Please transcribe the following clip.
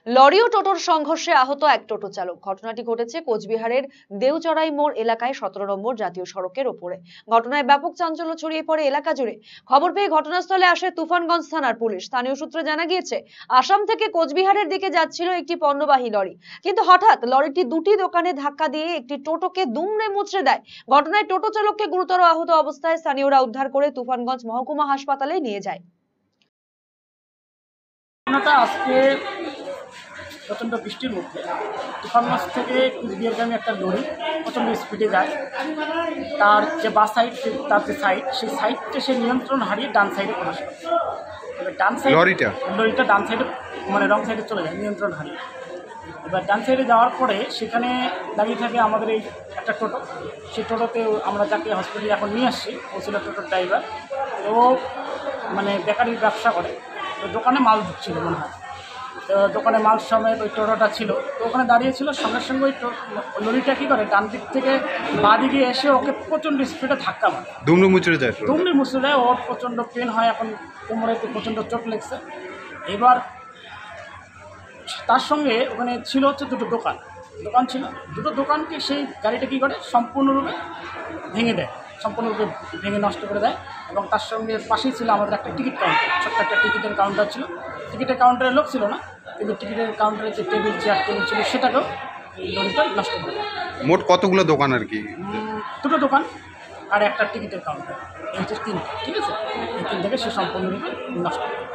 Lorry ও টোটোর সংঘর্ষে আহত এক টোটো চালক। ঘটনাটি ঘটেছে কোচবিহারের দেওচড়াই মোড় এলাকায় 17 নম্বর জাতীয় সড়কের ওপরে। ঘটনায় ব্যাপক চাঞ্চল্য ছড়িয়ে পড়ে এলাকা জুড়ে। খবর পেয়ে ঘটনাস্থলে আসে তুফানগঞ্জ থানার পুলিশ। স্থানীয় সূত্রে জানা গিয়েছে, আসাম থেকে কোচবিহারের দিকে যাচ্ছিল একটি পণ্যবাহী লরি, কিন্তু হঠাৎ লরিটি দুটি দোকানে ধাক্কা দিয়ে একটি টোটোকে দুমড়ে মুচড়ে দেয়। ঘটনায় টোটো চালককে গুরুতর আহত অবস্থায় স্থানীয়রা উদ্ধার করে তুফানগঞ্জ মহকুমা হাসপাতালে নিয়ে যায়। আজকে প্রচণ্ড বৃষ্টির মধ্যে তুফানগঞ্জ থেকে কুচবিহারগামী একটা লরি প্রচণ্ড স্পিডে যায়। তার যে বাস সাইড, তার যে সাইড, সেই সাইডটা সে নিয়ন্ত্রণ হারিয়ে ডান সাইডে প্রবেশ করে। এবার ডান সাইড লরিটা ডান সাইডে মানে রং সাইডে চলে যায় নিয়ন্ত্রণ হারিয়ে। এবার ডান সাইডে যাওয়ার পরে সেখানে দাঁড়িয়ে থাকে আমাদের এই একটা টোটো। সেই টোটোতে আমরা যাকে হসপিটালে এখন নিয়ে আসছি, ও ছিল টোটোর ড্রাইভার। ও মানে বেকারির ব্যবসা করে, তো দোকানে মাল ঢুকছিল মনে হয়। তো দোকানে মাল সমেত ওই টোটোটা ছিল, তো ওখানে দাঁড়িয়েছিল। সঙ্গে সঙ্গে ওই লরিটা কী করে ডান দিক থেকে বাঁ দিকে এসে ওকে প্রচণ্ড স্পিডে ধাক্কা মারে, দুমড়ে মুচড়ে দেয়। ওর প্রচণ্ড পেন হয়, এখন কোমরে প্রচণ্ড চোট লেগেছে। এবার তার সঙ্গে ওখানে ছিল হচ্ছে দুটো দোকান ছিল। দুটো দোকানকে সেই গাড়িটা কী করে সম্পূর্ণরূপে ভেঙে নষ্ট করে দেয়। এবং তার সঙ্গে পাশেই ছিল আমাদের একটা টিকিট কাউন্টার, ছোট্ট একটা টিকিটের কাউন্টার ছিল। টিকিটের কাউন্টারে লোক ছিল না, কিন্তু টিকিটের কাউন্টারে যে চেয়ার টেবিল ছিল সেটাকেও এই লরিটা নষ্ট করে দেয়। মোট কতগুলো দোকান আর কি? দুটো দোকান আর একটা টিকিটের কাউন্টার, এই হচ্ছে তিনটে। ঠিক আছে, এই তিনটাকে সে সম্পূর্ণরূপে নষ্ট করে।